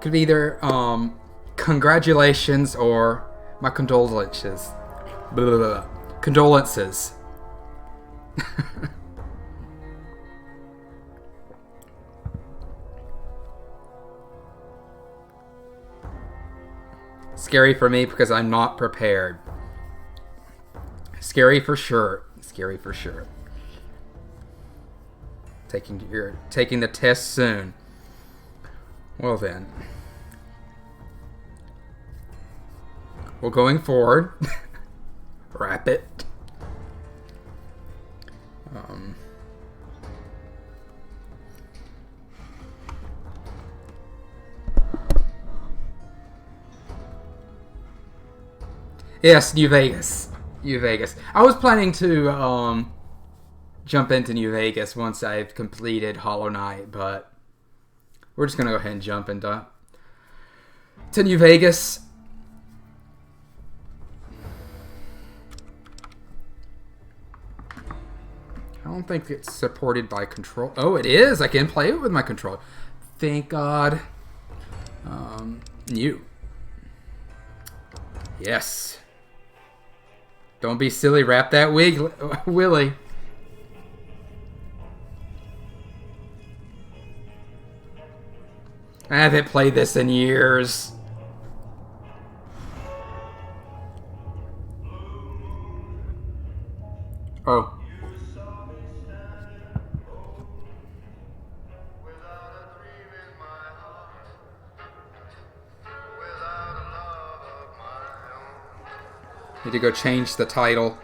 Could be either congratulations or my condolences. Blah, blah, blah. Condolences. Scary for me because I'm not prepared. Scary for sure. Scary for sure. You're taking the test soon. Well then. Well, going forward, wrap it. Yes, New Vegas. New Vegas. I was planning to jump into New Vegas once I've completed Hollow Knight, but we're just gonna go ahead and jump into New Vegas. I don't think it's supported by control. Oh, it is. I can play it with my controller. Thank God. New. Yes. Don't be silly. Wrap that wig, Willie. I haven't played this in years. Oh. Need to go change the title.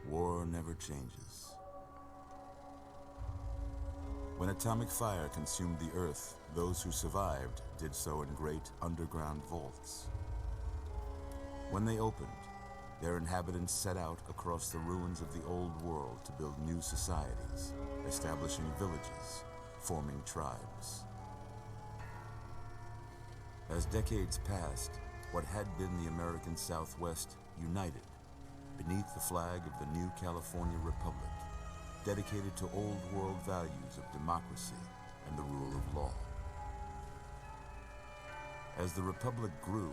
War never changes. When atomic fire consumed the Earth, those who survived did so in great underground vaults. When they opened, their inhabitants set out across the ruins of the old world to build new societies, establishing villages, forming tribes. As decades passed, what had been the American Southwest united beneath the flag of the new California Republic, dedicated to old world values of democracy and the rule of law. As the Republic grew,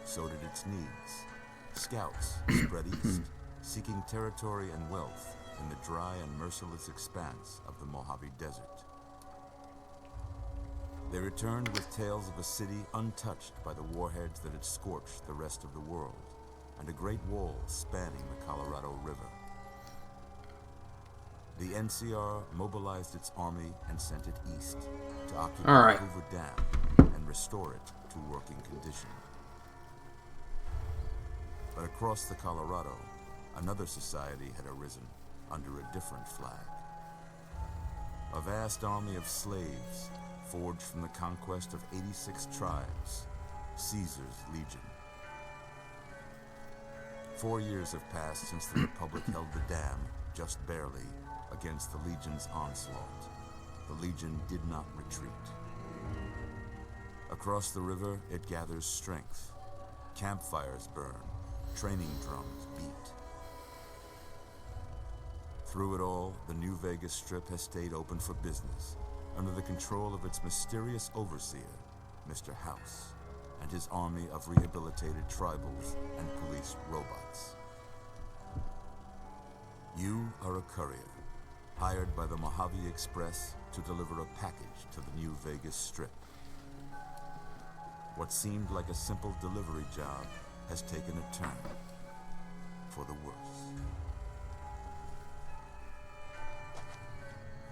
so did its needs. Scouts spread east, seeking territory and wealth in the dry and merciless expanse of the Mojave Desert. They returned with tales of a city untouched by the warheads that had scorched the rest of the world, and a great wall spanning the Colorado River. The NCR mobilized its army and sent it east to occupy Hoover Dam and restore it to working condition. But across the Colorado, another society had arisen under a different flag. A vast army of slaves forged from the conquest of 86 tribes, Caesar's Legion. 4 years have passed since the Republic held the dam, just barely, against the Legion's onslaught. The Legion did not retreat. Across the river, it gathers strength. Campfires burn, training drums beat. Through it all, the New Vegas Strip has stayed open for business, under the control of its mysterious overseer, Mr. House, and his army of rehabilitated tribals and police robots. You are a courier, hired by the Mojave Express to deliver a package to the New Vegas Strip. What seemed like a simple delivery job has taken a turn for the worse.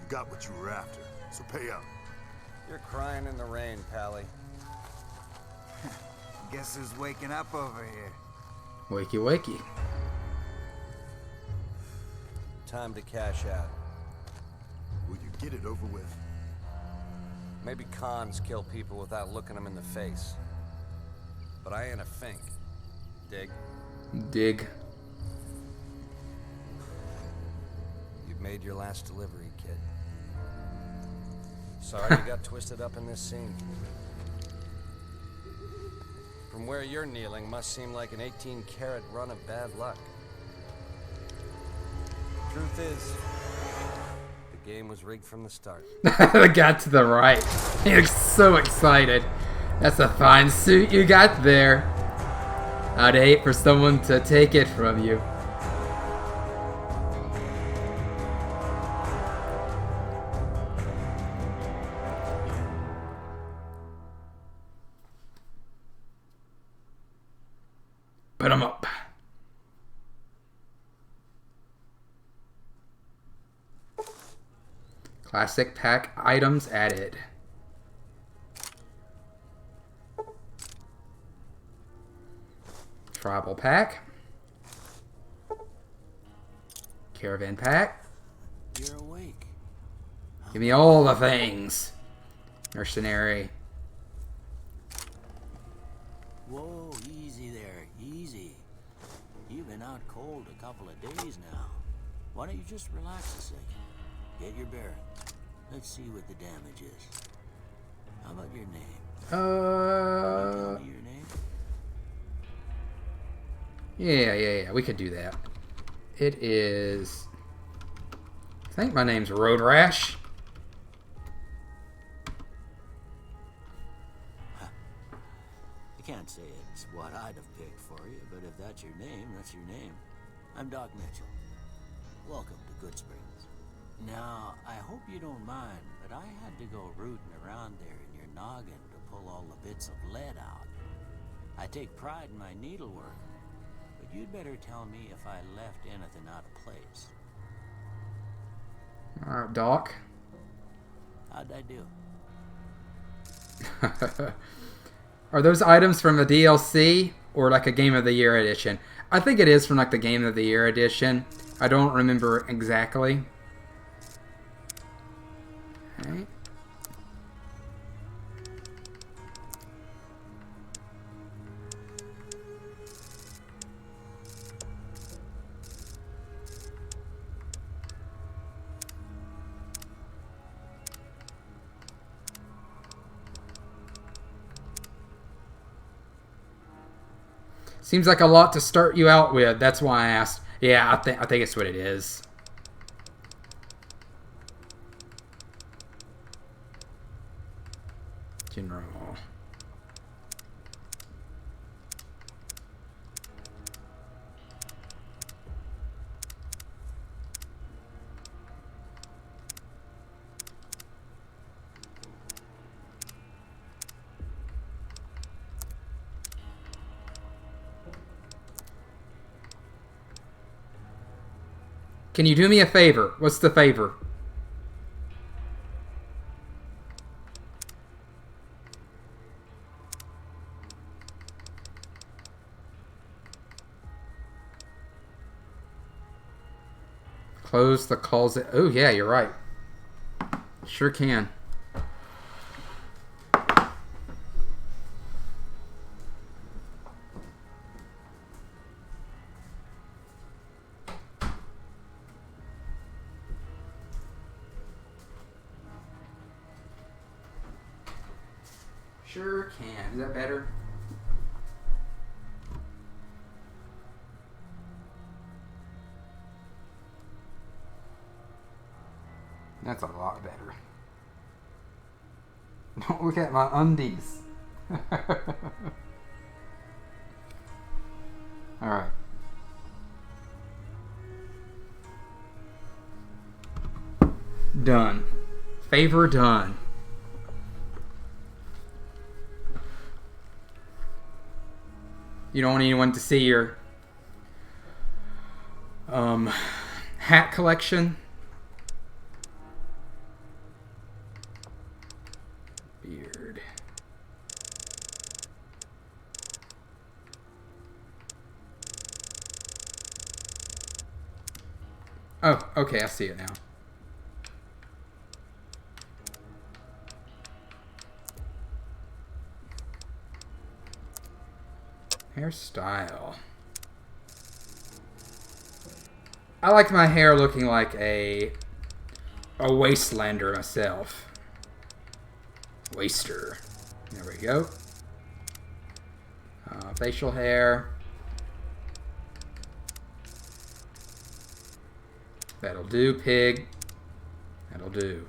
You got what you were after, so pay up. You're crying in the rain, Pally. Guess who's waking up over here? Wakey, wakey. Time to cash out. Will you get it over with? Maybe cons kill people without looking them in the face. But I ain't a fink. Dig? Dig. You've made your last delivery, kid. Sorry you got twisted up in this scene. From where you're kneeling must seem like an 18-carat run of bad luck. Truth is, the game was rigged from the start. I got to the right. He's so excited. That's a fine suit you got there. I'd hate for someone to take it from you. Put 'em up. Classic pack items added. Tribal pack. Caravan pack. You're awake. Give me all the things. Mercenary. Whoa, easy there, easy. You've been out cold a couple of days now. Why don't you just relax a second? Get your bearings. Let's see what the damage is. How about your name? Can you tell me your name? Yeah, we could do that. It is... I think my name's Road Rash. I can't say it's what I'd have picked for you, but if that's your name, that's your name. I'm Doc Mitchell. Welcome to Good Springs. Now, I hope you don't mind, but I had to go rooting around there in your noggin to pull all the bits of lead out. I take pride in my needlework, but you'd better tell me if I left anything out of place. Alright, Doc. How'd I do? Are those items from the DLC or like a Game of the Year edition? I think it is from like the Game of the Year edition. I don't remember exactly. Alright. Seems like a lot to start you out with. That's why I asked. Yeah, I think it's what it is. General. Can you do me a favor? What's the favor? Close the closet. Oh, yeah, you're right. Sure can. Sure can. Is that better? That's a lot better. Don't look at my undies. Alright. Done. Favor done. You don't want anyone to see your hat collection? Oh, okay, I see it now. Hairstyle. I like my hair looking like a wastelander myself. Waster. There we go. Facial hair. That'll do, pig. That'll do.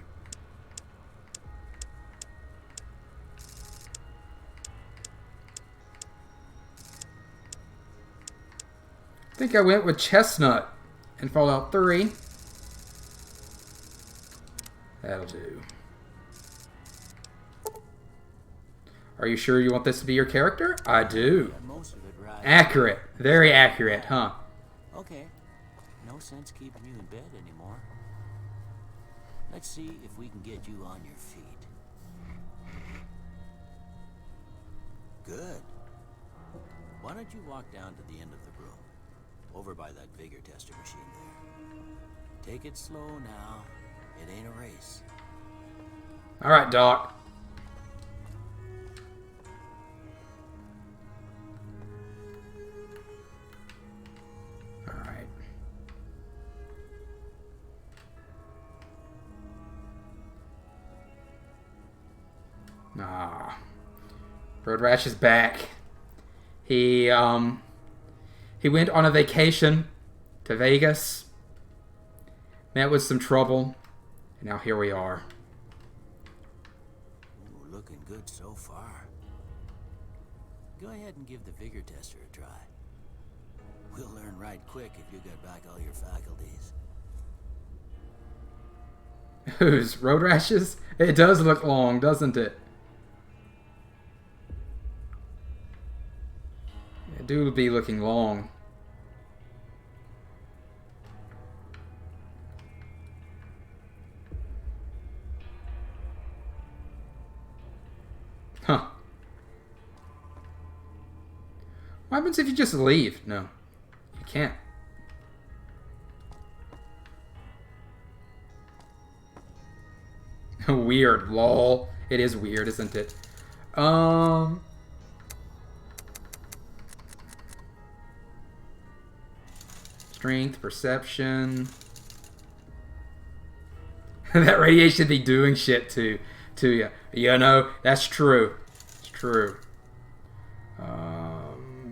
I think I went with Chestnut in Fallout 3. That'll do. Are you sure you want this to be your character? I do. Most of it right. Accurate. Very accurate, huh? Okay. No sense keeping you in bed anymore. Let's see if we can get you on your feet. Good. Why don't you walk down to the end of the room? Over by that vigor tester machine there. Take it slow now. It ain't a race. All right, Doc. All right. Ah. Road Rash is back. He went on a vacation to Vegas. Met with some trouble. And now here we are. Ooh, looking good so far. Go ahead and give the vigor tester a try. We'll learn right quick if you get back all your faculties. Whose? Road Rash's? It does look long, doesn't it? It do be looking long. Huh. What happens if you just leave? No. You can't. Weird, lol. It is weird, isn't it? Strength, perception. That radiation be doing shit to you. You know, that's true. It's true. I'm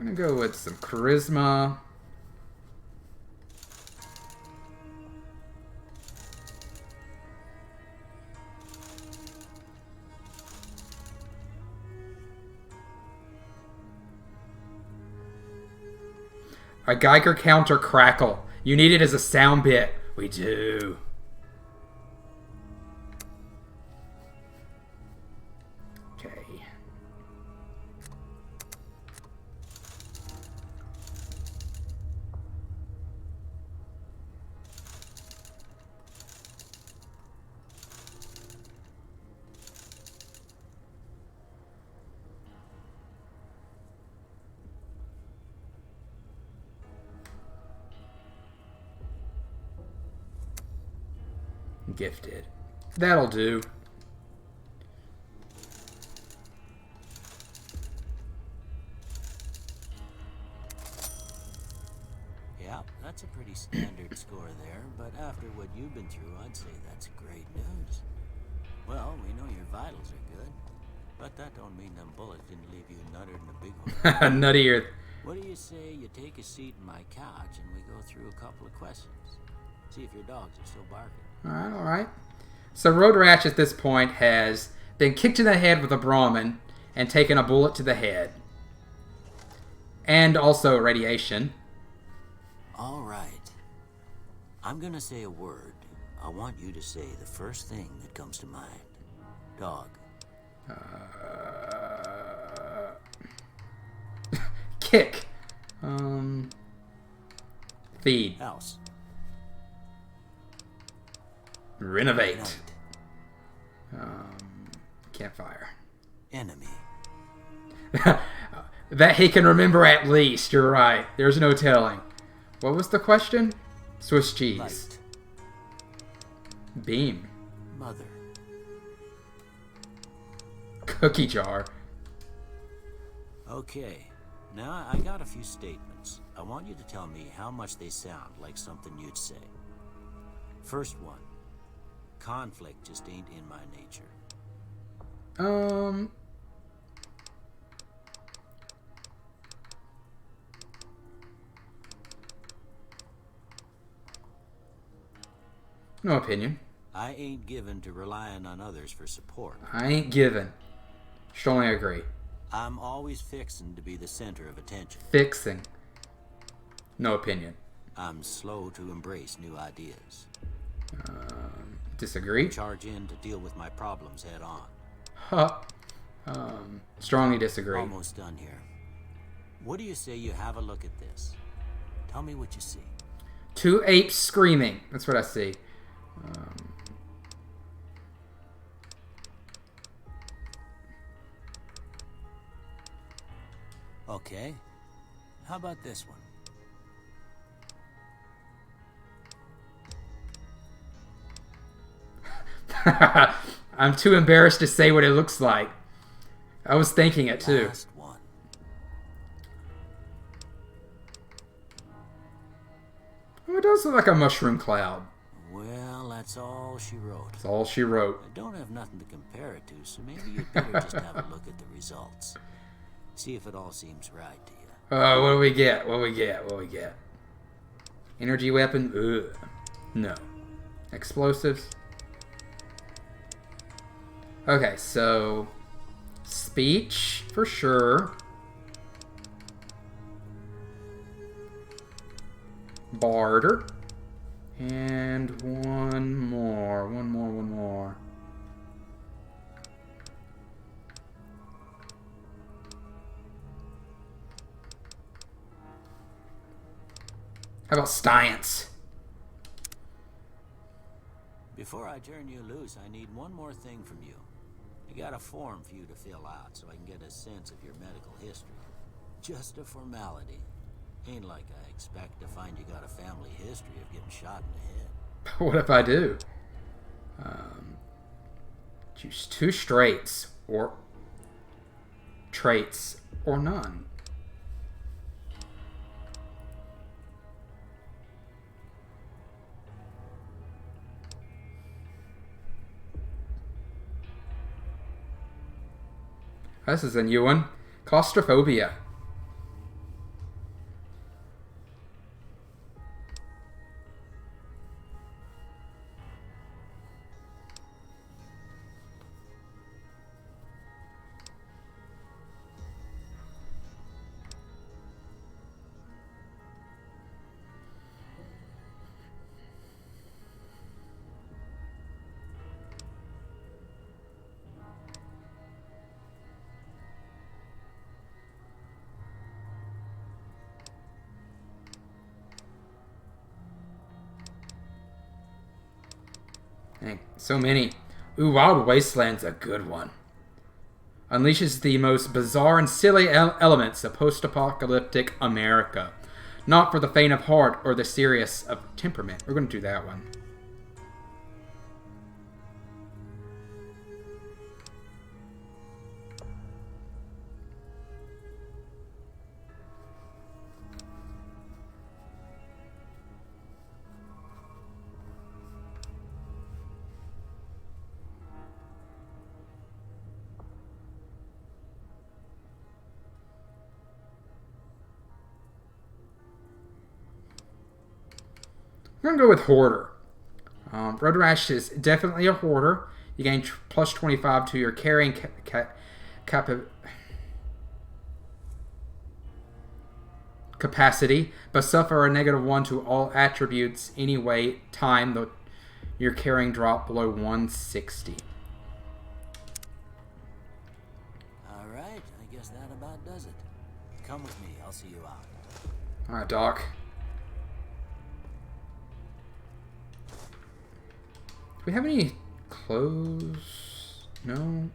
gonna go with some charisma. A Geiger counter crackle. You need it as a sound bit. We do. Okay. Gifted. That'll do. Yeah, that's a pretty standard score there, but after what you've been through, I'd say that's great news. Well, we know your vitals are good, but that don't mean them bullets didn't leave you nuttered in a big hole. Nuttier. What do you say you take a seat in my couch and we go through a couple of questions? See if your dogs are still barking. All right. So Road Rash at this point has been kicked in the head with a Brahmin and taken a bullet to the head. And also radiation. All right. I'm gonna say a word. I want you to say the first thing that comes to mind. Dog. Kick. Feed. House. Renovate. Night. Campfire. Enemy. That he can remember at least. You're right. There's no telling. What was the question? Swiss cheese. Light. Beam. Mother. Cookie jar. Okay. Now I got a few statements. I want you to tell me how much they sound like something you'd say. First one. Conflict just ain't in my nature. No opinion. I ain't given to relying on others for support. I ain't given. Strongly agree. I'm always fixing to be the center of attention. Fixing. No opinion. I'm slow to embrace new ideas. Disagree. Charge in to deal with my problems head on. Huh. Strongly disagree. Almost done here. What do you say you have a look at this? Tell me what you see. 2 apes screaming. That's what I see. Okay. How about this one? I'm too embarrassed to say what it looks like. I was thinking it too. Last one. Oh, it does look like a mushroom cloud. Well, that's all she wrote. That's all she wrote. I don't have nothing to compare it to, so maybe you'd better just have a look at the results. See if it all seems right to you. What do we get? What do we get? What do we get? Energy weapon? Ugh. No. Explosives? Okay, so... speech, for sure. Barter. And one more. One more. How about science? Before I turn you loose, I need one more thing from you. I got a form for you to fill out so I can get a sense of your medical history. Just a formality. Ain't like I expect to find you got a family history of getting shot in the head. What if I do? Choose 2 straights or traits or none. This is a new one. Claustrophobia. Dang, so many. Ooh, Wild Wasteland's a good one. Unleashes the most bizarre and silly elements of post-apocalyptic America. Not for the faint of heart or the serious of temperament. We're going to do that one. We're going to go with Hoarder. Road Rash is definitely a Hoarder. You gain plus 25 to your carrying capacity, but suffer a -1 to all attributes any weight time your carrying drop below 160. All right, I guess that about does it. Come with me, I'll see you out. All right, Doc. Do we have any clothes? No.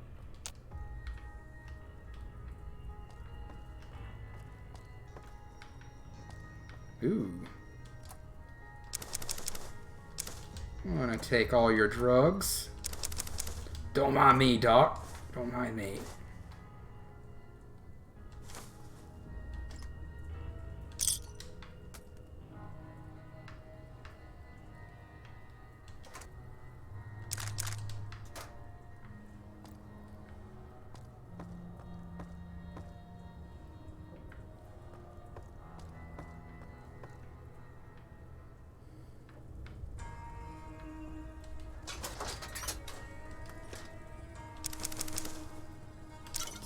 Ooh. I'm gonna take all your drugs. Don't mind me, Doc. Don't mind me.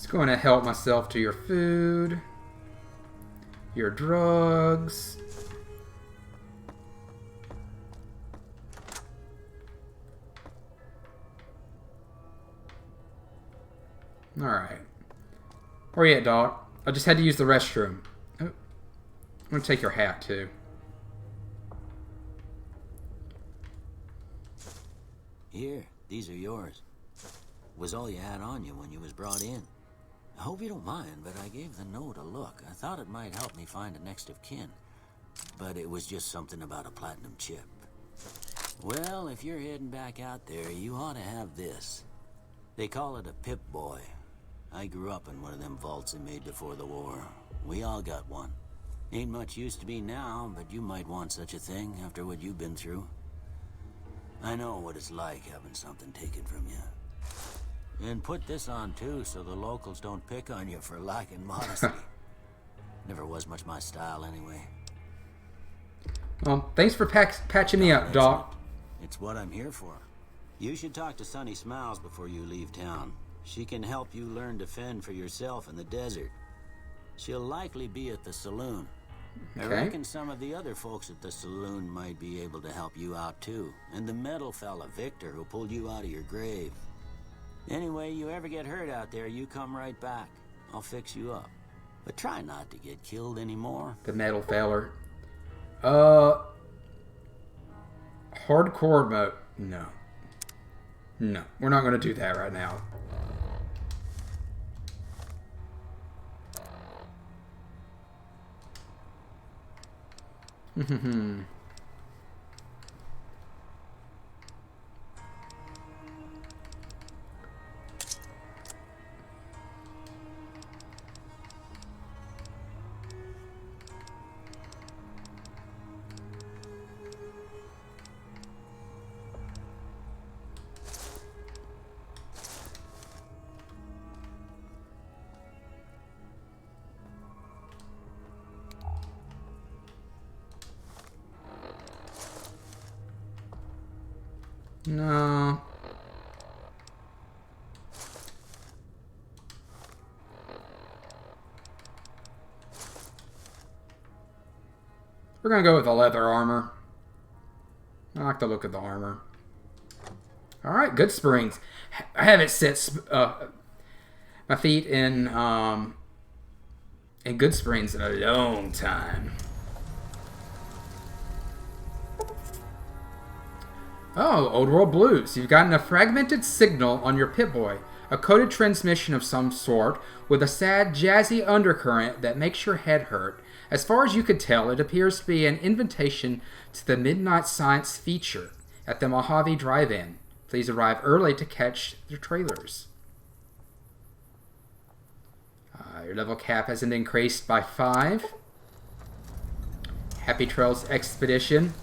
Going to help myself to your food, your drugs. All right. Where you at, dog? I just had to use the restroom. Oh, I'm going to take your hat, too. Here, these are yours. Was all you had on you when you was brought in. I hope you don't mind, but I gave the note a look. I thought it might help me find a next of kin. But it was just something about a platinum chip. Well, if you're heading back out there, you ought to have this. They call it a Pip-Boy. I grew up in one of them vaults they made before the war. We all got one. Ain't much use to be now, but you might want such a thing after what you've been through. I know what it's like having something taken from you. And put this on too, so the locals don't pick on you for lacking modesty. Never was much my style anyway. Well, thanks for patching me up, Doc. It's what I'm here for. You should talk to Sunny Smiles before you leave town. She can help you learn to fend for yourself in the desert. She'll likely be at the saloon. I reckon some of the other folks at the saloon might be able to help you out too. And the metal fella, Victor, who pulled you out of your grave. Anyway, you ever get hurt out there, you come right back. I'll fix you up. But try not to get killed anymore. The metal feller. Hardcore mode. No. No, we're not going to do that right now. No. We're going to go with the leather armor. I like the look of the armor. Alright, Goodsprings. I haven't set my feet in Goodsprings in a long time. Oh, Old World Blues. You've gotten a fragmented signal on your Pip-Boy. A coded transmission of some sort with a sad, jazzy undercurrent that makes your head hurt. As far as you could tell, it appears to be an invitation to the Midnight Science feature at the Mojave Drive-In. Please arrive early to catch the trailers. Your level cap hasn't increased by 5. Happy Trails Expedition.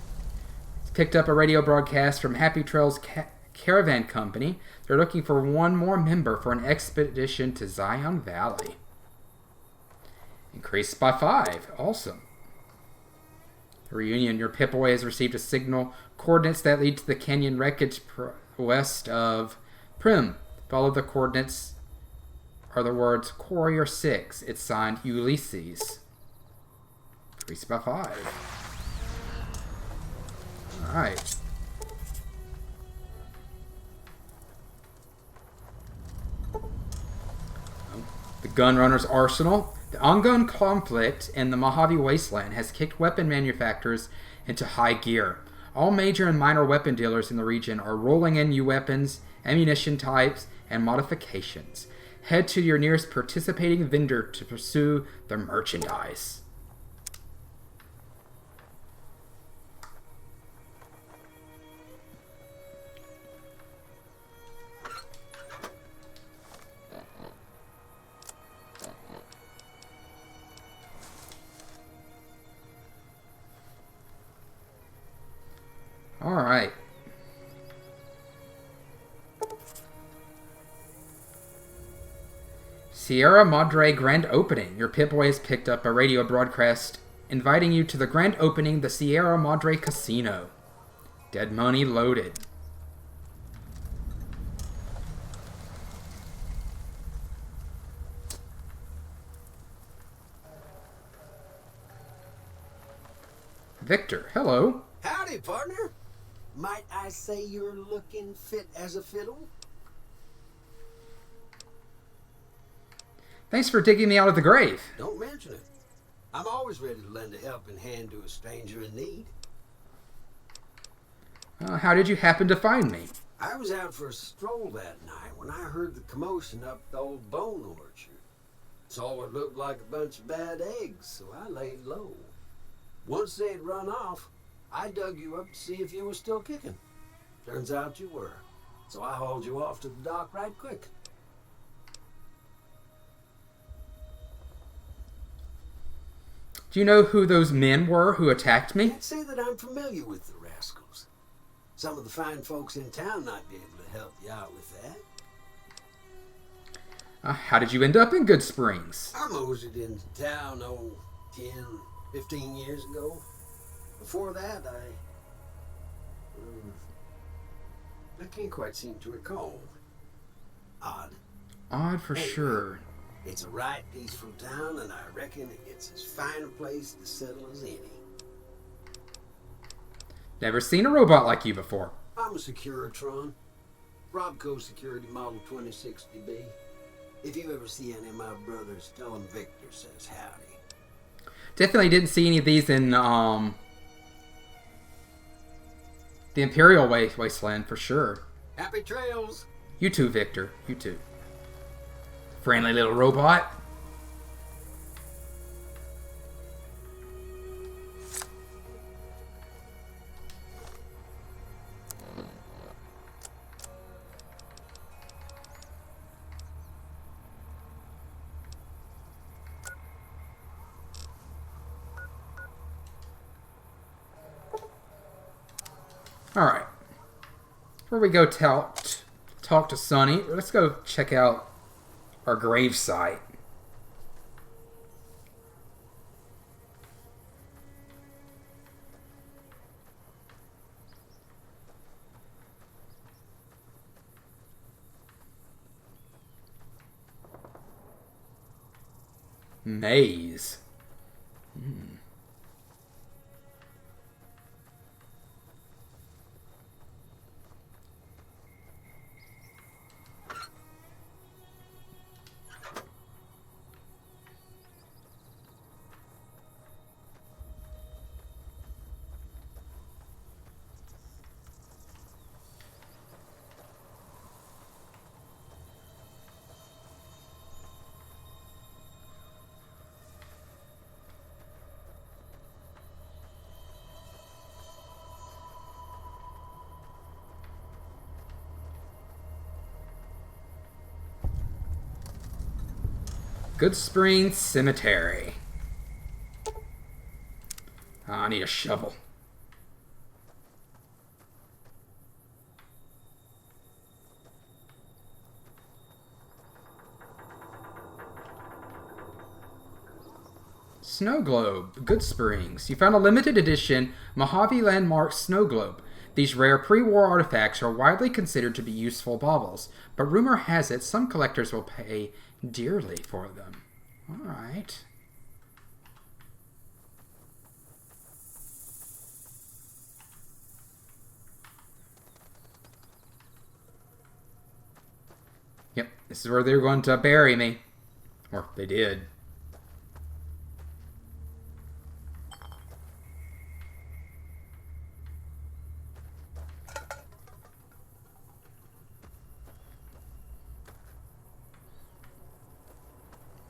Picked up a radio broadcast from Happy Trails Caravan Company. They're looking for one more member for an expedition to Zion Valley. Increased by 5. Awesome. Reunion. Your Pip-Boy has received a signal. Coordinates that lead to the canyon wreckage west of Prim. Follow the coordinates are the words Courier 6. It's signed Ulysses. Increased by 5. Alright. The Gunrunner's Arsenal. The ongoing conflict in the Mojave Wasteland has kicked weapon manufacturers into high gear. All major and minor weapon dealers in the region are rolling in new weapons, ammunition types, and modifications. Head to your nearest participating vendor to pursue their merchandise. Alright. Sierra Madre Grand Opening. Your Pip-Boy has picked up a radio broadcast inviting you to the grand opening of the Sierra Madre Casino. Dead money loaded. Victor, hello. Howdy, partner. Might I say you're looking fit as a fiddle? Thanks for digging me out of the grave. Don't mention it. I'm always ready to lend a helping hand to a stranger in need. How did you happen to find me? I was out for a stroll that night when I heard the commotion up the old bone orchard. Saw what looked like a bunch of bad eggs, so I laid low. Once they had run off, I dug you up to see if you were still kicking. Turns out you were, so I hauled you off to the dock right quick. Do you know who those men were who attacked me? Can't say that I'm familiar with the rascals. Some of the fine folks in town might be able to help you out with that. How did you end up in Good Springs? I moseyed into town, 10, 15 years ago. Before that, I can't quite seem to recall. Odd. Odd for sure. It's a right peaceful town, and I reckon it's as fine a place to settle as any. Never seen a robot like you before. I'm a Securitron. Robco Security Model 2060B. If you ever see any of my brothers, tell them Victor says howdy. Definitely didn't see any of these in the Imperial Wasteland for sure. Happy trails! You too, Victor. You too. Friendly little robot. Alright. Before we go talk to Sonny, let's go check out our grave site. Maze. Good Springs Cemetery. I need a shovel. Snow Globe, Good Springs. You found a limited edition Mojave Landmark Snow Globe. These rare pre-war artifacts are widely considered to be useful baubles, but rumor has it some collectors will pay dearly for them. Alright. Yep, this is where they're going to bury me. Or they did.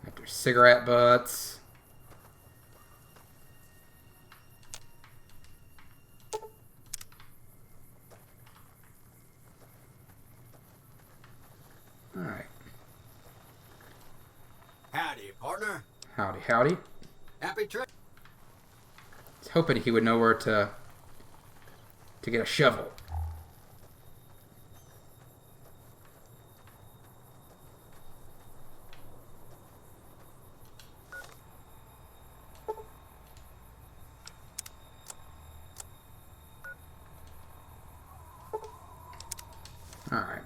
After cigarette butts. Alright. Howdy, partner. Howdy, howdy. Happy trip. I was hoping he would know where to to get a shovel. All right.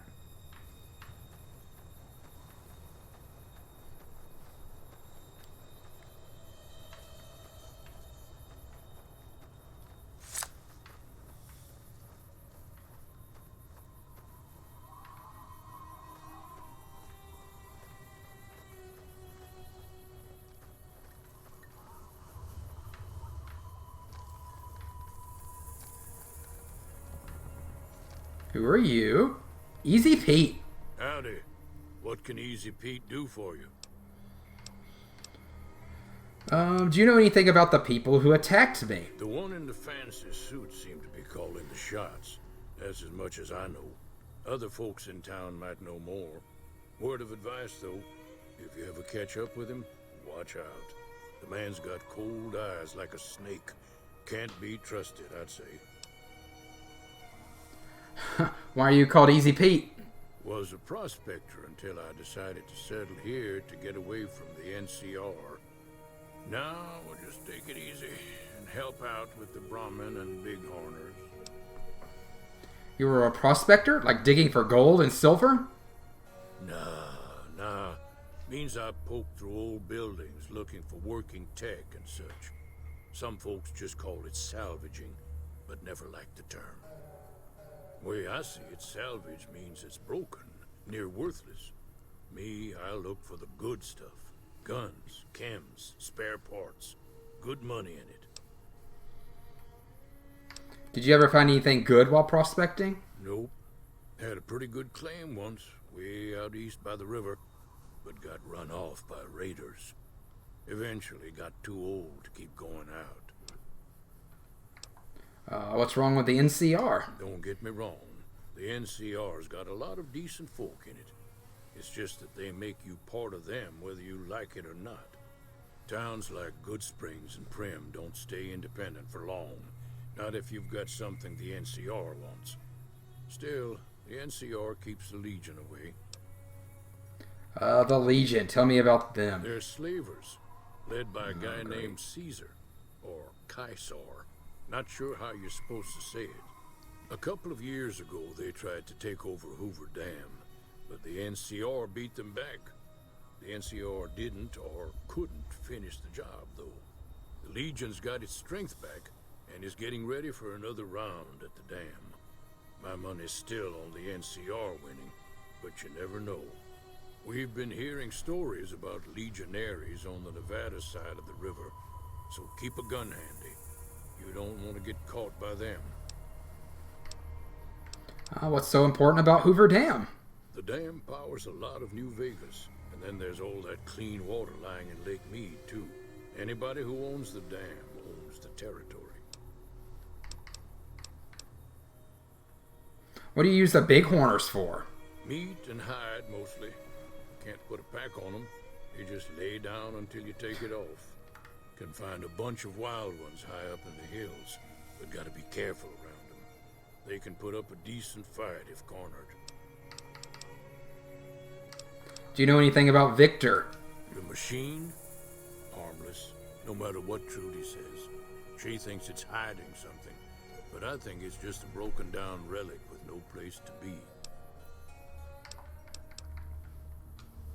Who are you? Easy Pete. Howdy. What can Easy Pete do for you? Do you know anything about the people who attacked me? The one in the fancy suit seemed to be calling the shots. That's as much as I know. Other folks in town might know more. Word of advice, though, if you ever catch up with him, watch out. The man's got cold eyes like a snake. Can't be trusted, I'd say. Why are you called Easy Pete? Was a prospector until I decided to settle here to get away from the NCR. Now we'll just take it easy and help out with the Brahmin and Bighorners. You were a prospector? Like digging for gold and silver? Nah. Means I poke through old buildings looking for working tech and such. Some folks just call it salvaging, but never liked the term. Way I see it, salvage means it's broken, near worthless. Me, I look for the good stuff. Guns, chems, spare parts. Good money in it. Did you ever find anything good while prospecting? Nope. Had a pretty good claim once, way out east by the river, but got run off by raiders. Eventually got too old to keep going out. What's wrong with the NCR? Don't get me wrong. The NCR's got a lot of decent folk in it. It's just that they make you part of them whether you like it or not. Towns like Goodsprings and Primm don't stay independent for long. Not if you've got something the NCR wants. Still, the NCR keeps the Legion away. The Legion. Tell me about them. They're slavers, led by a guy named Caesar, or Caesar. Not sure how you're supposed to say it. A couple of years ago, they tried to take over Hoover Dam, but the NCR beat them back. The NCR didn't or couldn't finish the job, though. The Legion's got its strength back and is getting ready for another round at the dam. My money's still on the NCR winning, but you never know. We've been hearing stories about legionaries on the Nevada side of the river, so keep a gun handy. You don't want to get caught by them. What's so important about Hoover Dam? The dam powers a lot of New Vegas, and then there's all that clean water lying in Lake Mead, too. Anybody who owns the dam owns the territory. What do you use the Bighorners for? Meat and hide, mostly. Can't put a pack on them. You just lay down until you take it off. Can find a bunch of wild ones high up in the hills, but gotta be careful around them. They can put up a decent fight if cornered. Do you know anything about Victor? The machine? Harmless, no matter what Trudy says. She thinks it's hiding something, but I think it's just a broken down relic with no place to be.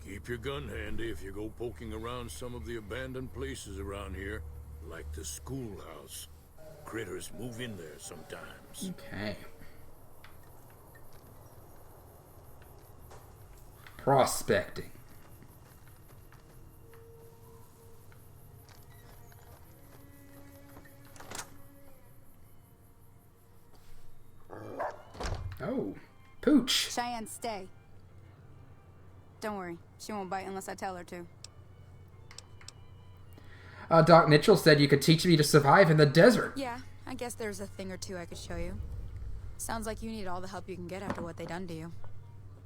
Keep your gun handy if you go poking around some of the abandoned places around here, like the schoolhouse. Critters move in there sometimes. Okay. Prospecting. Oh, Pooch. Cheyenne, stay. Don't worry, she won't bite unless I tell her to. Doc Mitchell said you could teach me to survive in the desert. Yeah, I guess there's a thing or two I could show you. Sounds like you need all the help you can get after what they done to you.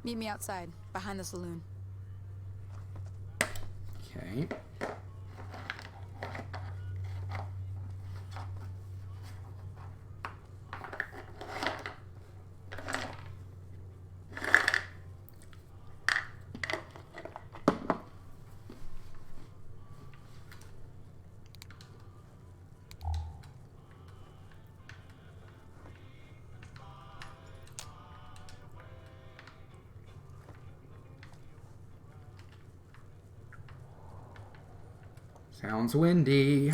Meet me outside, behind the saloon. Okay. Sounds windy.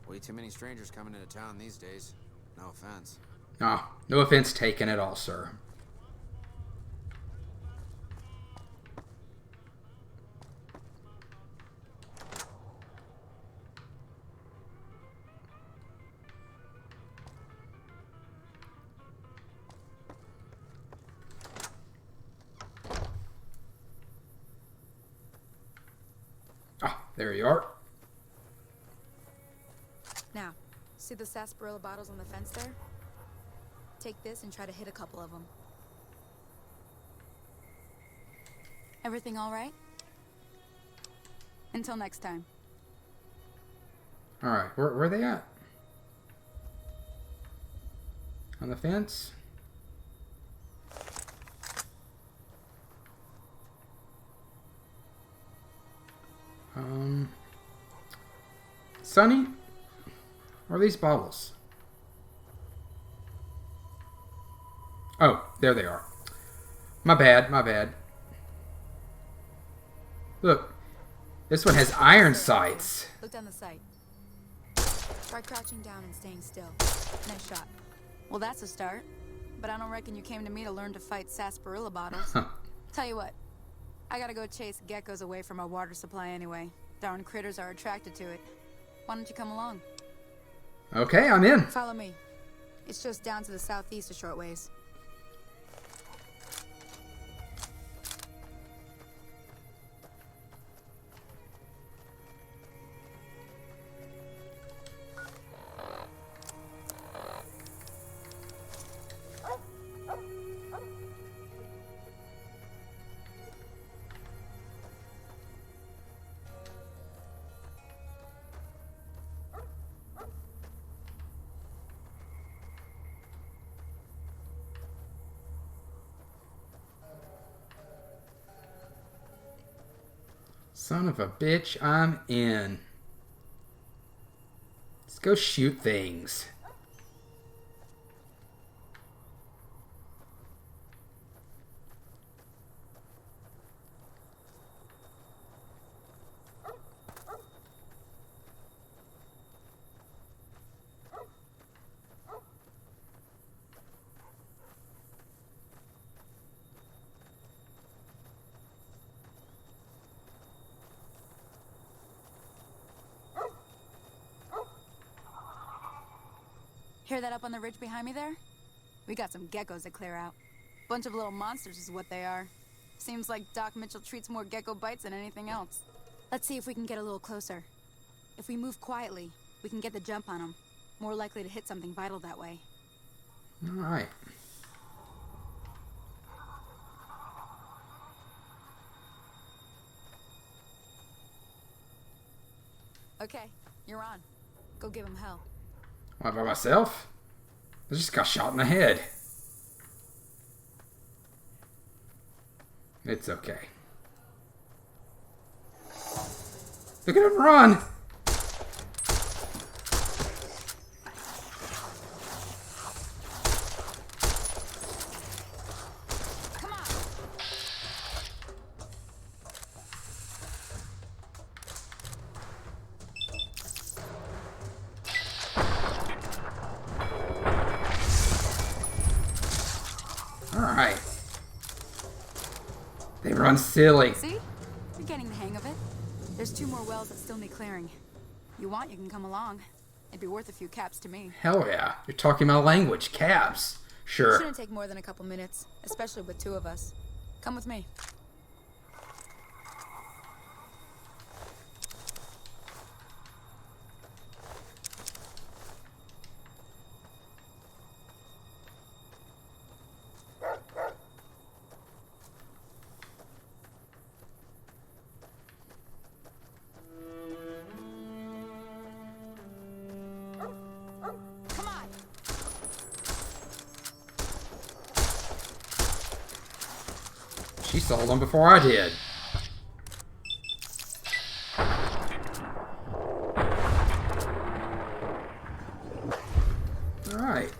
Way too many strangers coming into town these days. No offense. Ah, no offense taken at all, sir. Ah, there you are. Now, see the sarsaparilla bottles on the fence there? Take this and try to hit a couple of them. Everything all right? Until next time. Alright, where are they at? On the fence? Sonny? Where are these bottles? Oh, there they are. My bad, my bad. Look, this one has iron sights. Look down the sight. Try crouching down and staying still. Nice shot. Well, that's a start. But I don't reckon you came to me to learn to fight sarsaparilla bottles. Tell you what, I gotta go chase geckos away from our water supply anyway. Darn critters are attracted to it. Why don't you come along? Okay, I'm in. Follow me. It's just down to the southeast a short ways. Son of a bitch, I'm in. Let's go shoot things. Hear that up on the ridge behind me there? We got some geckos to clear out. Bunch of little monsters is what they are. Seems like Doc Mitchell treats more gecko bites than anything else. Let's see if we can get a little closer. If we move quietly, we can get the jump on them. More likely to hit something vital that way. All right. Okay, you're on. Go give him hell. What, by myself? I just got shot in the head. It's okay. Look at him run! Come on! Alright. They run silly. See? You're getting the hang of it. There's 2 more wells that still need clearing. You want, you can come along. It'd be worth a few caps to me. Hell yeah. You're talking my language. Cabs. Sure. Shouldn't take more than a couple minutes, especially with 2 of us. Come with me. Come on! She saw them before I did. Alright.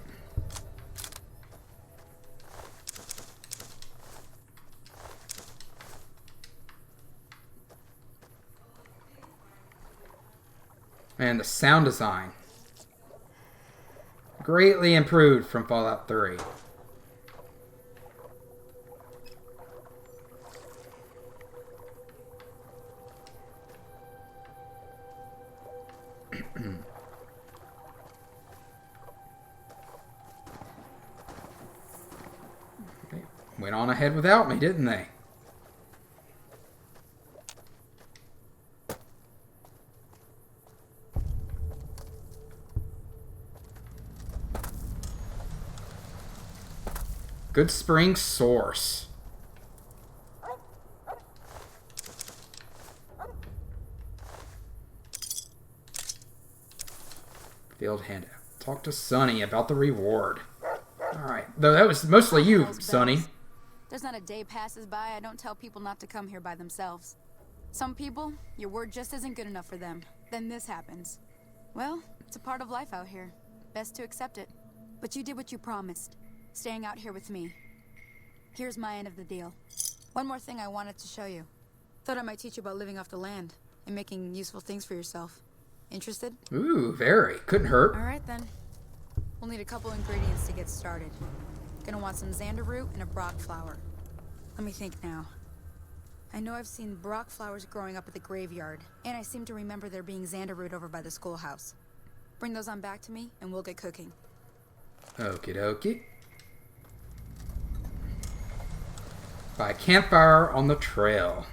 And the sound design. Greatly improved from Fallout 3. They went on ahead without me, didn't they? Goodspring Source. Field handout. Talk to Sonny about the reward. Alright. Though that was mostly you, Those Sonny. bells. There's not a day passes by I don't tell people not to come here by themselves. Some people, your word just isn't good enough for them. Then this happens. Well, it's a part of life out here. Best to accept it. But you did what you promised. Staying out here with me. Here's my end of the deal. One more thing I wanted to show you. Thought I might teach you about living off the land and making useful things for yourself. Interested? Ooh, very. Couldn't hurt. Alright then. We'll need a couple ingredients to get started. Gonna want some xander root and a brock flower. Let me think now. I know I've seen brock flowers growing up at the graveyard, and I seem to remember there being xander root over by the schoolhouse. Bring those on back to me, and we'll get cooking. Okie dokie. By campfire on the trail.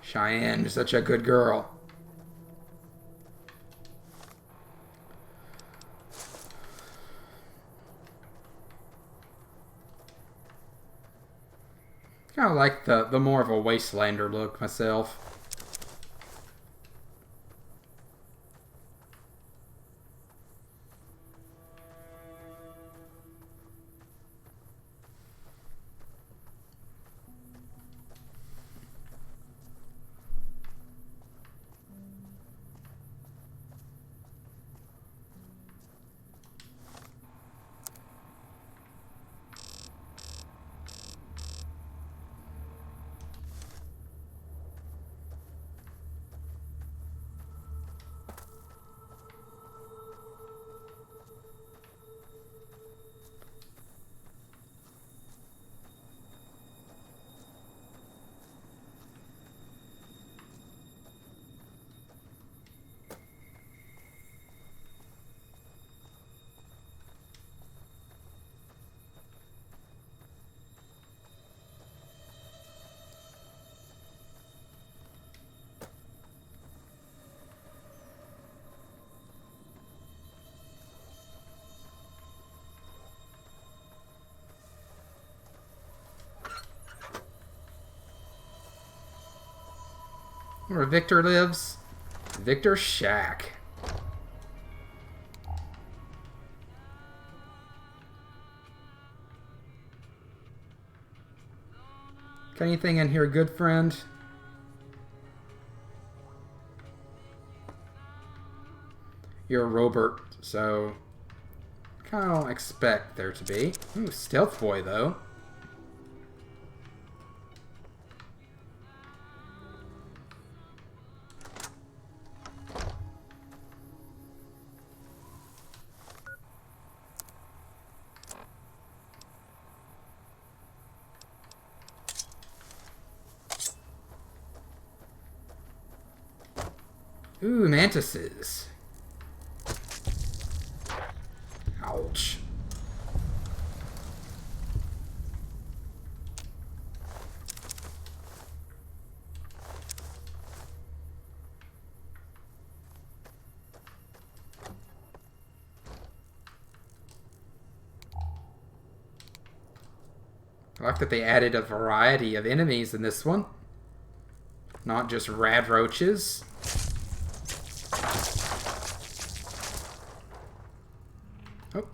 Cheyenne is such a good girl. Kind of like the more of a wastelander look myself. Where Victor lives? Victor's shack. Got anything in here good, friend? You're Robert, so kind of don't expect there to be. Ooh, Stealth Boy, though. Ooh, mantises. Ouch. I like that they added a variety of enemies in this one. Not just rad roaches. Oh.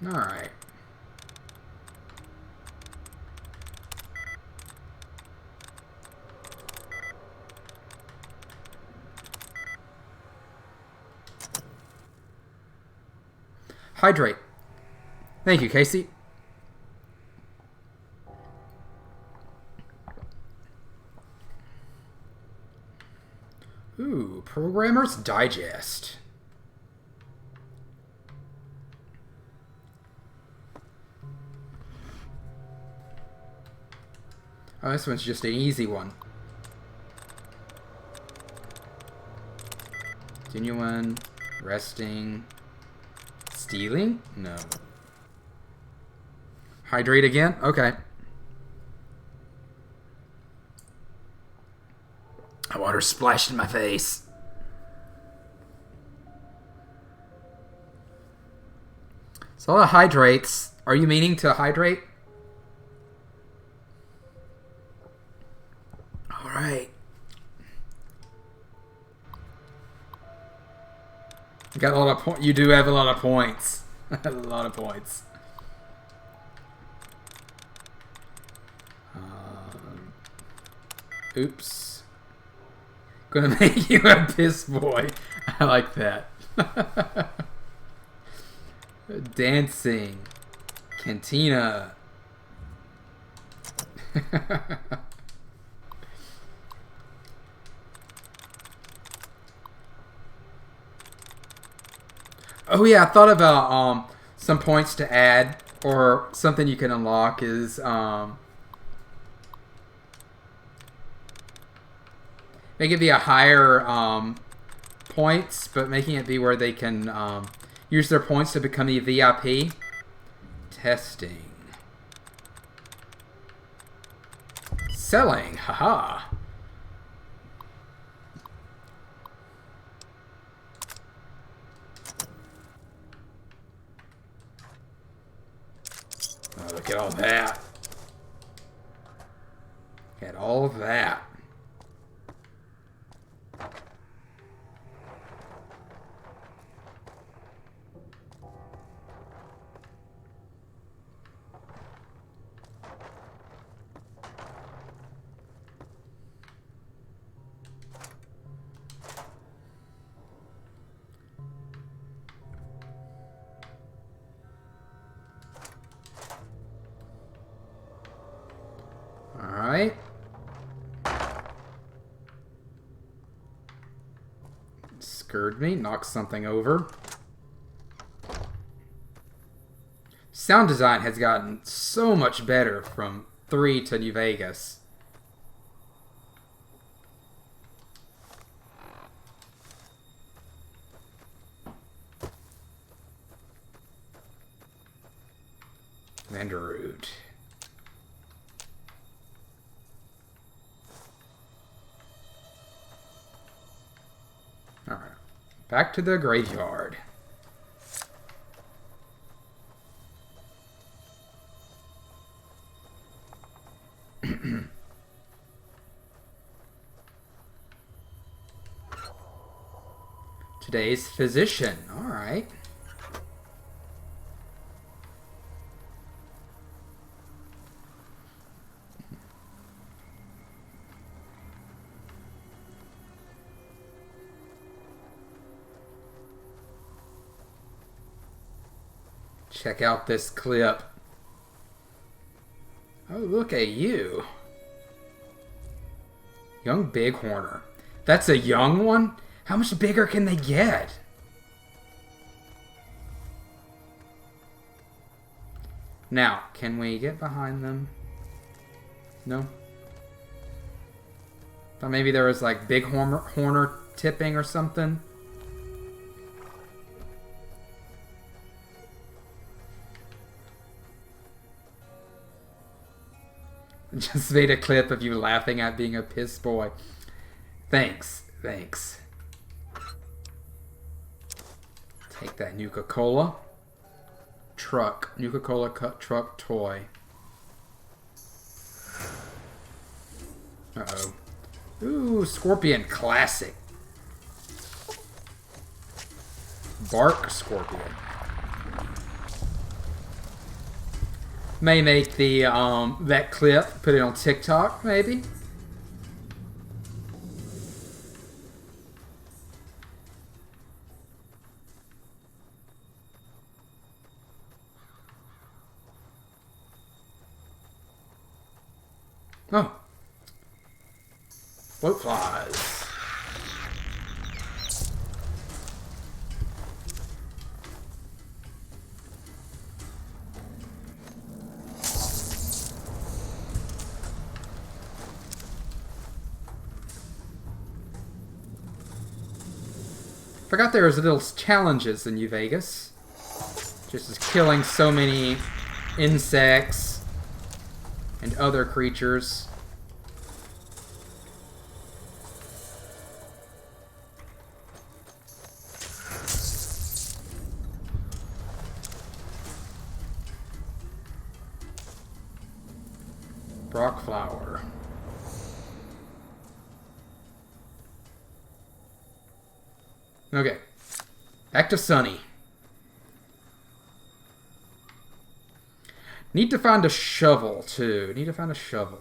Alright. Hydrate. Thank you, Casey. Ooh, Programmer's Digest. Oh, this one's just an easy one. Genuine, resting, stealing? No. Hydrate again? Okay. Water splashed in my face. So a lot of hydrates. Are you meaning to hydrate? Alright. You got a lot of points. You do have a lot of points. A lot of points. Oops. Gonna make you a piss boy. I like that. Dancing. Cantina. Oh yeah, I thought about some points to add, or something you can unlock is make it be a higher points, but making it be where they can use their points to become a VIP. Testing. Selling. Haha. Oh, look at all that. Look at all of that. Alright. Scared me, knocked something over. Sound design has gotten so much better from 3 to New Vegas. Vanderroot. Alright. Back to the graveyard. Today's physician. Alright. Check out this clip. Oh, look at you. Young Bighorner. That's a young one? How much bigger can they get? Now, can we get behind them? No? Thought maybe there was like Bighorner tipping or something. Just made a clip of you laughing at being a piss boy. Thanks. Thanks. Take that Nuka-Cola. Truck. Nuka-Cola truck toy. Uh-oh. Ooh, Scorpion Classic. Bark Scorpion. May make the that clip, put it on TikTok, maybe. Oh. Float flies. Forgot there was little challenges in New Vegas. Just as killing so many insects and other creatures. Brock flower. Okay. Back to Sunny. Need to find a shovel, too. Need to find a shovel.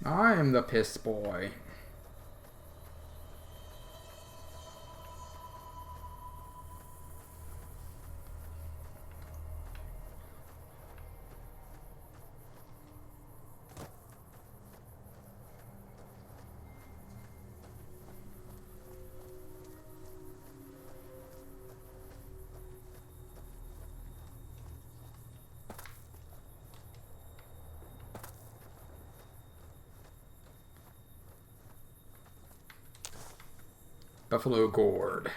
I am the piss boy. Buffalo gourd.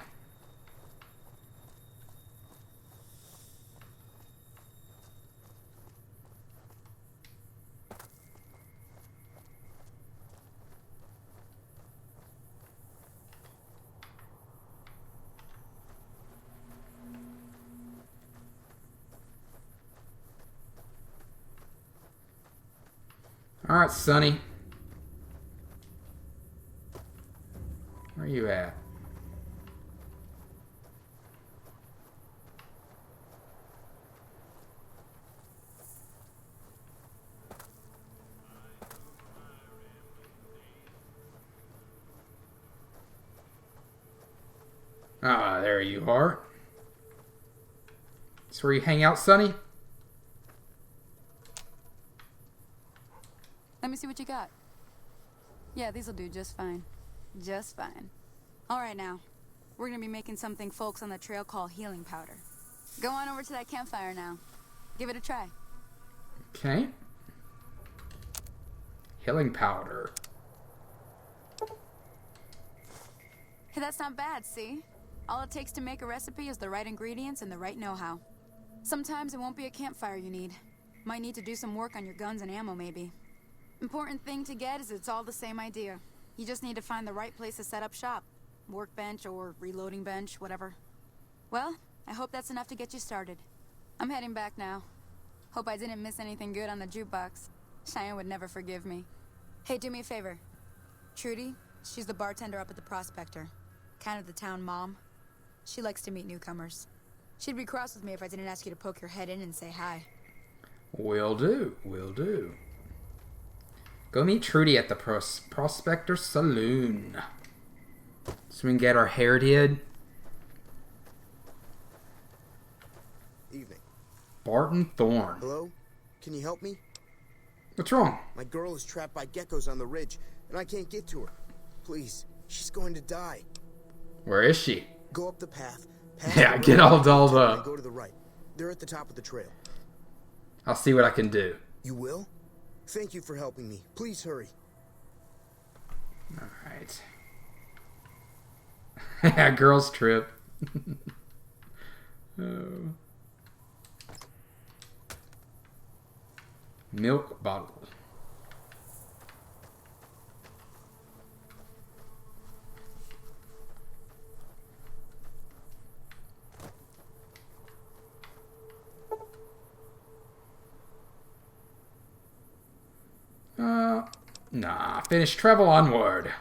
All right, Sonny. Where are you at? Ah, there you are. That's where you hang out, Sonny? Let me see what you got. Yeah, these'll do just fine. Just fine. All right, now. We're gonna be making something folks on the trail call healing powder. Go on over to that campfire now. Give it a try. Okay. Healing powder. Hey, that's not bad, see? All it takes to make a recipe is the right ingredients and the right know-how. Sometimes it won't be a campfire you need. Might need to do some work on your guns and ammo, maybe. Important thing to get is it's all the same idea. You just need to find the right place to set up shop. Workbench or reloading bench, whatever. Well, I hope that's enough to get you started. I'm heading back now. Hope I didn't miss anything good on the jukebox. Cheyenne would never forgive me. Hey, do me a favor. Trudy, she's the bartender up at the Prospector. Kind of the town mom. She likes to meet newcomers. She'd be cross with me if I didn't ask you to poke your head in and say hi. Will do. Will do. Go meet Trudy at the Prospector Saloon. So we can get our hair did. Evening. Barton Thorne. Hello? Can you help me? What's wrong? My girl is trapped by geckos on the ridge, and I can't get to her. Please, she's going to die. Where is she? Go up the path. Yeah, get all dolled up. And go to the right. They're at the top of the trail. I'll see what I can do. You will? Thank you for helping me. Please hurry. Alright. Girls trip. Oh. Milk bottle. finish travel onward.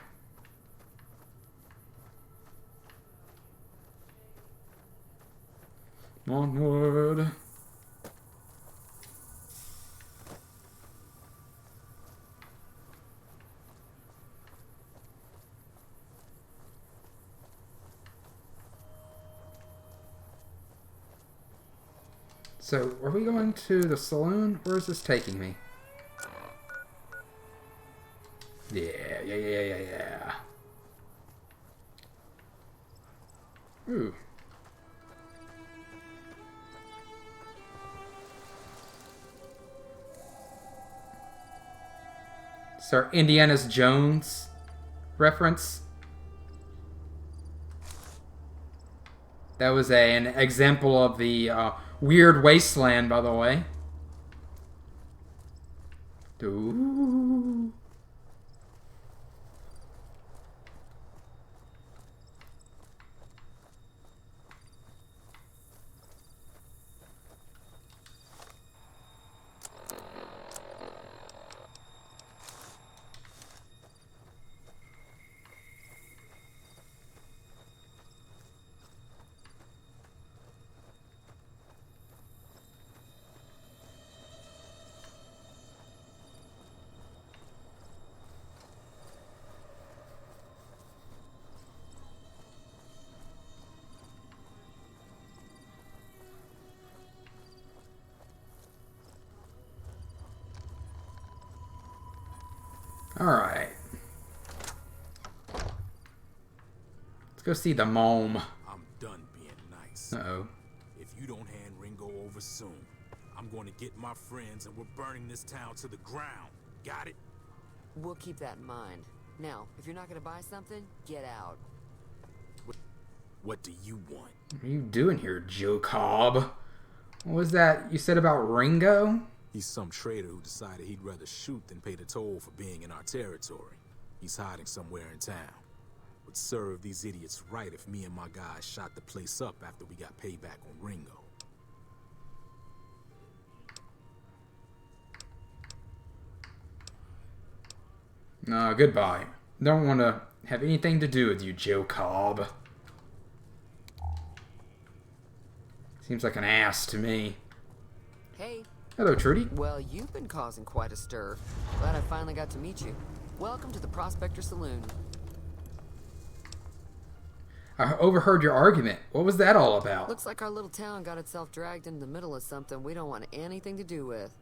Onward. So, are we going to the saloon? Where is this taking me? Yeah. Ooh. Sir Indiana Jones reference. That was an example of the weird wasteland, by the way. Ooh. Alright. Let's go see the mome. I'm done being nice. Uh-oh. If you don't hand Ringo over soon, I'm going to get my friends and we're burning this town to the ground. Got it? We'll keep that in mind. Now, if you're not going to buy something, get out. What do you want? What are you doing here, Joe Cobb? What was that you said about Ringo? He's some traitor who decided he'd rather shoot than pay the toll for being in our territory. He's hiding somewhere in town. Would serve these idiots right if me and my guys shot the place up after we got payback on Ringo. No, goodbye. Don't want to have anything to do with you, Joe Cobb. Seems like an ass to me. Hey. Hello, Trudy. Well, you've been causing quite a stir. Glad I finally got to meet you. Welcome to the Prospector Saloon. I overheard your argument. What was that all about? Looks like our little town got itself dragged into the middle of something we don't want anything to do with.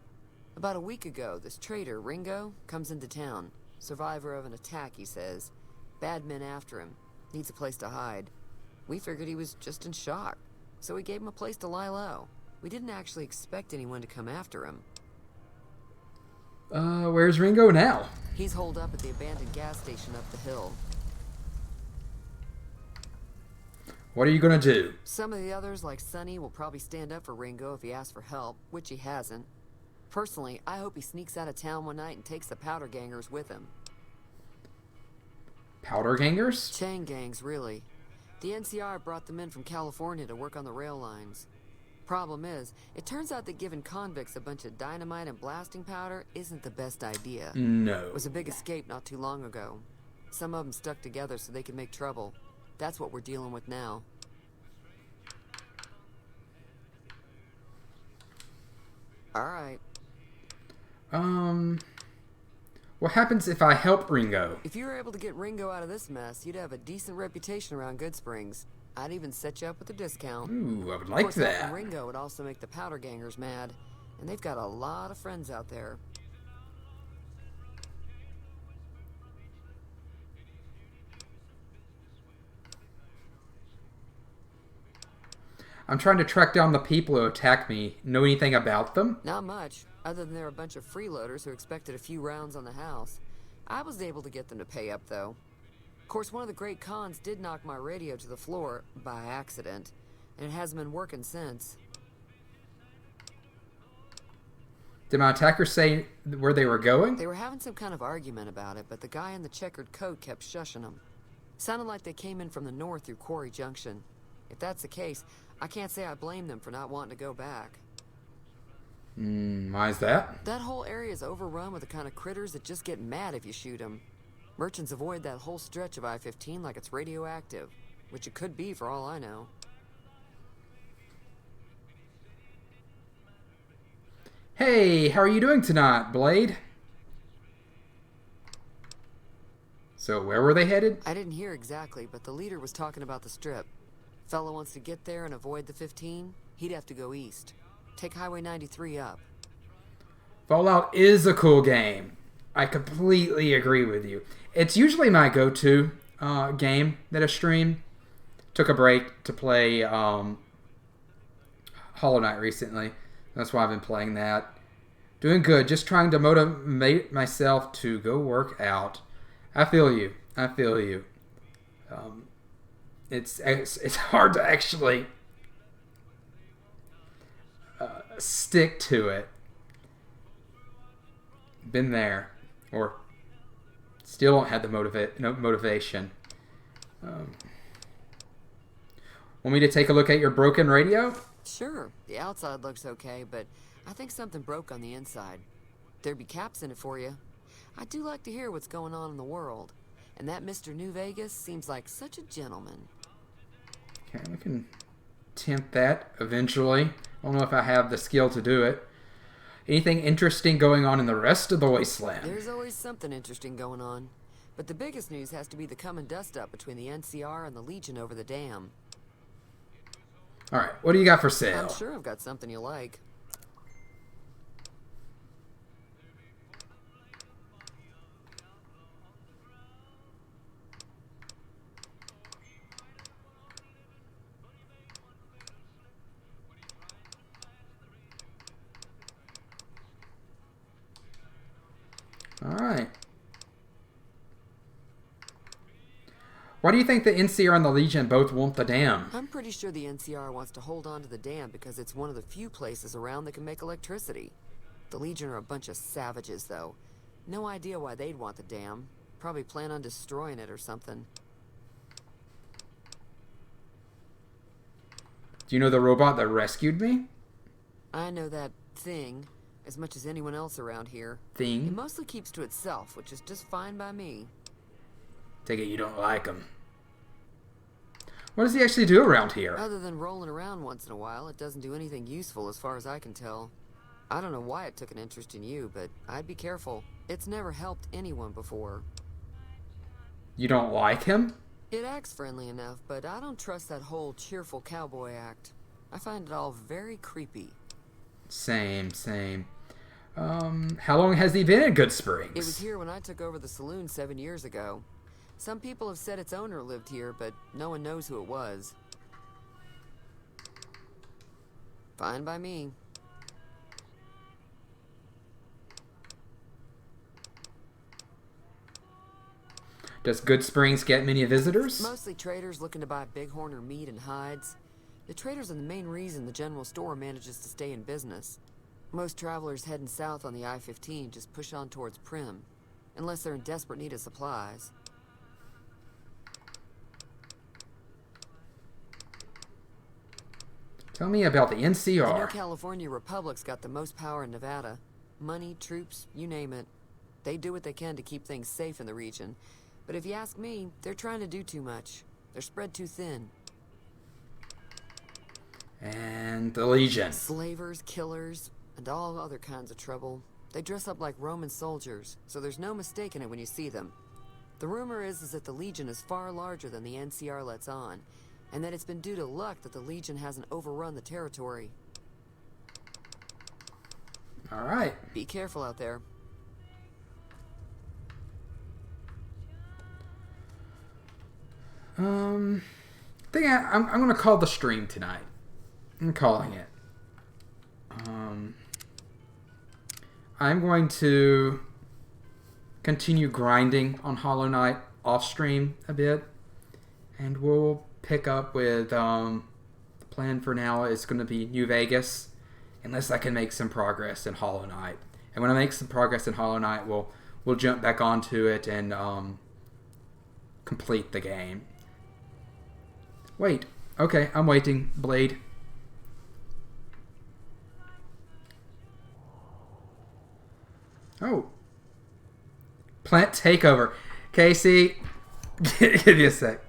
About a week ago, this traitor, Ringo, comes into town. Survivor of an attack, he says. Bad men after him. Needs a place to hide. We figured he was just in shock, so we gave him a place to lie low. We didn't actually expect anyone to come after him. Where's Ringo now? He's holed up at the abandoned gas station up the hill. What are you gonna do? Some of the others, like Sonny, will probably stand up for Ringo if he asks for help, which he hasn't. Personally, I hope he sneaks out of town one night and takes the powder gangers with him. Powder gangers? Chain gangs, really. The NCR brought them in from California to work on the rail lines. Problem is, it turns out that giving convicts a bunch of dynamite and blasting powder isn't the best idea. No. It was a big escape not too long ago. Some of them stuck together so they could make trouble. That's what we're dealing with now. Alright. What happens if I help Ringo? If you were able to get Ringo out of this mess, you'd have a decent reputation around Goodsprings. I'd even set you up with a discount. Ooh, I would like of course, that. helping Ringo would also make the powder gangers mad, and they've got a lot of friends out there. I'm trying to track down the people who attacked me. Know anything about them? Not much, other than they're a bunch of freeloaders who expected a few rounds on the house. I was able to get them to pay up, though. Of course, one of the great cons did knock my radio to the floor, by accident, and it hasn't been working since. Did my attackers say where they were going? They were having some kind of argument about it, but the guy in the checkered coat kept shushing them. Sounded like they came in from the north through Quarry Junction. If that's the case, I can't say I blame them for not wanting to go back. Why is that? That whole area is overrun with the kind of critters that just get mad if you shoot them. Merchants avoid that whole stretch of I-15 like it's radioactive, which it could be for all I know. Hey, how are you doing tonight, Blade? So where were they headed? I didn't hear exactly, but the leader was talking about the Strip. Fella wants to get there and avoid the 15, he'd have to go east. Take Highway 93 up. Fallout is a cool game. I completely agree with you. It's usually my go-to game that I stream. Took a break to play Hollow Knight recently. That's why I've been playing that. Doing good. Just trying to motivate myself to go work out. I feel you. I feel you. It's hard to actually stick to it. Been there, or still don't have the motivation. Want me to take a look at your broken radio? Sure, the outside looks okay, but I think something broke on the inside. There'd be caps in it for you. I do like to hear what's going on in the world, and that Mr. New Vegas seems like such a gentleman. Okay, we can attempt that eventually. I don't know if I have the skill to do it. Anything interesting going on in the rest of the wasteland? There's always something interesting going on. But the biggest news has to be the coming dust-up between the NCR and the Legion over the dam. Alright, what do you got for sale? I'm sure I've got something you like. Alright. Why do you think the NCR and the Legion both want the dam? I'm pretty sure the NCR wants to hold on to the dam because it's one of the few places around that can make electricity. The Legion are a bunch of savages, though. No idea why they'd want the dam. Probably plan on destroying it or something. Do you know the robot that rescued me? I know that thing as much as anyone else around here. Thing? It mostly keeps to itself, which is just fine by me. Take it you don't like him. What does he actually do around here? Other than rolling around once in a while, it doesn't do anything useful as far as I can tell. I don't know why it took an interest in you, but I'd be careful. It's never helped anyone before. You don't like him? It acts friendly enough, but I don't trust that whole cheerful cowboy act. I find it all very creepy. Same. How long has he been in Good Springs? It was here when I took over the saloon 7 years ago. Some people have said its owner lived here, but no one knows who it was. Fine by me. Does Good Springs get many visitors? Mostly traders looking to buy bighorn or meat and hides. The traders are the main reason the general store manages to stay in business. Most travelers heading south on the I-15 just push on towards Primm, unless they're in desperate need of supplies. Tell me about the The NCR. New California Republic's got the most power in Nevada. Money, troops, you name it. They do what they can to keep things safe in the region. But if you ask me, they're trying to do too much. They're spread too thin. And the Legion. Slavers, killers, and all other kinds of trouble. They dress up like Roman soldiers, so there's no mistaking it when you see them. The rumor is that the Legion is far larger than the NCR lets on, and that it's been due to luck that the Legion hasn't overrun the territory. Alright. Be careful out there. I think I'm going to call the stream tonight. I'm calling it. I'm going to continue grinding on Hollow Knight off stream a bit, and we'll pick up with the plan for now is going to be New Vegas, unless I can make some progress in Hollow Knight. And when I make some progress in Hollow Knight, we'll jump back onto it and complete the game. Wait. Okay, I'm waiting, Blade. Oh. Plant Takeover. Casey, give me a sec.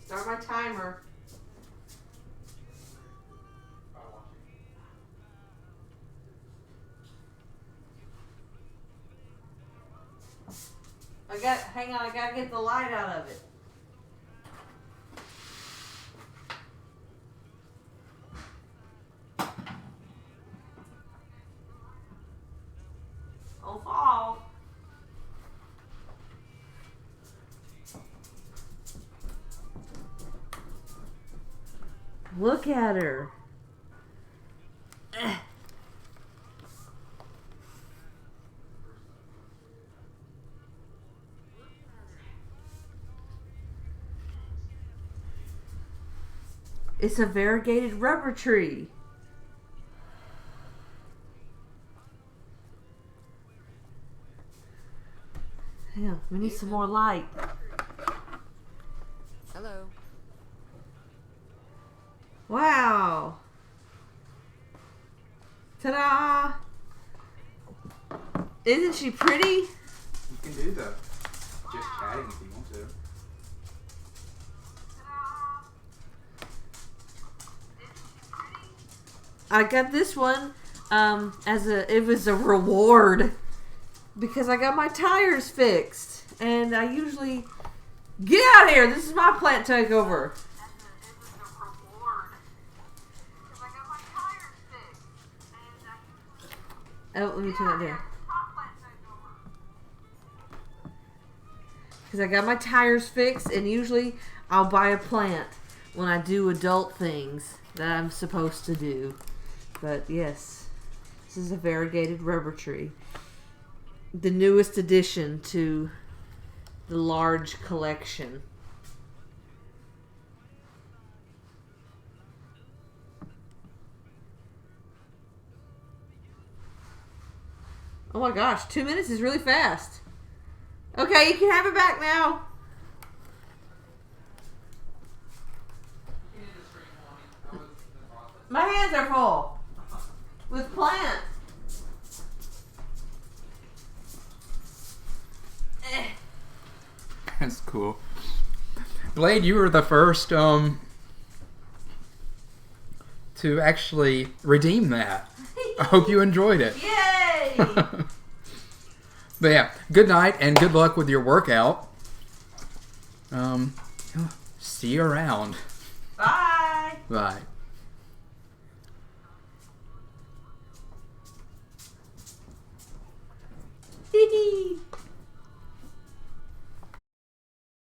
Start my timer. Hang on, I gotta get the light out of it. Don't fall. Look at her. It's a variegated rubber tree. Hang on, we need some more light. Hello. Wow. Ta-da! Isn't she pretty? You can do the just chatting if you want to. I got this one it was a reward because I got my tires fixed, and I usually get out of here. This is my plant takeover. Oh, let me turn that down. Because I got my tires fixed, and usually I'll buy a plant when I do adult things that I'm supposed to do. But yes, this is a variegated rubber tree. The newest addition to the large collection. Oh my gosh, 2 minutes is really fast. Okay, you can have it back now. My hands are full with plants. That's cool. Blade, you were the first to actually redeem that. I hope you enjoyed it. Yay! But yeah, good night and good luck with your workout. See you around. Bye. Bye. Hee hee.